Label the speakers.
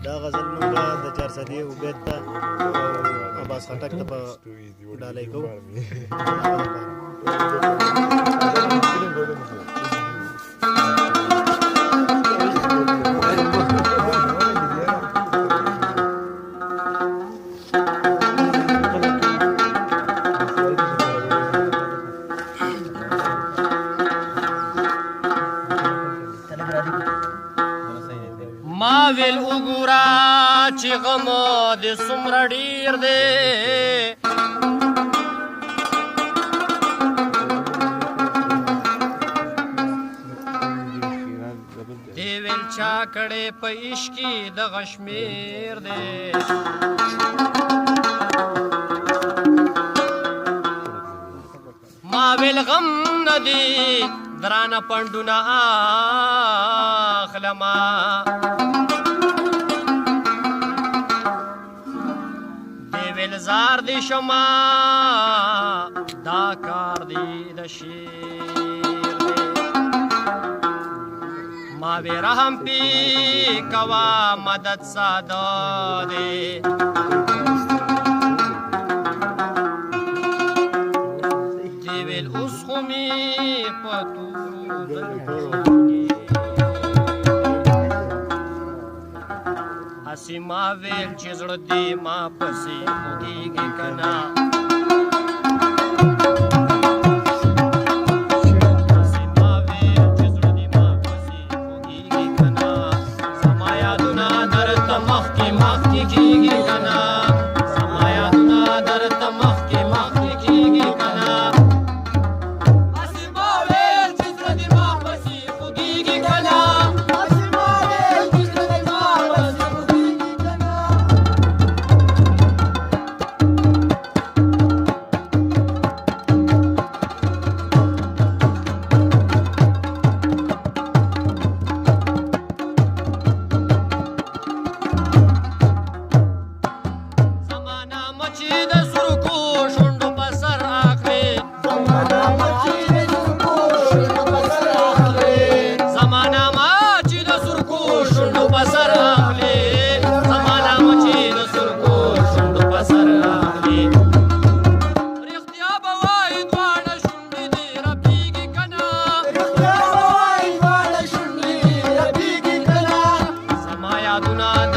Speaker 1: دا غزل موږ د چارسدي عبید ته او عباس خټک ته په ډالۍ کوو.
Speaker 2: ما ویل وګورا چې غم د څومره ډیر دی دی ویل چا کړې په عشقي دغه شمېر دی ما ویل غم نه دی درانه پنډونه اخلما دی ویل زار دی شما دا کار دی د شیر دی ما وی رحم پی کوا مدد ساده دی دی ویل اوس خو می په هسې ما ویل چې زړه دې ما پسې خوږېږي که نه هسې ما ویل چې زړه دې ما پسې خوږېږي که نه زما یادونه درته مخکې مخکې کېږي که نه زما یادونه درته مخکې مخکې کېږي که نه Aduna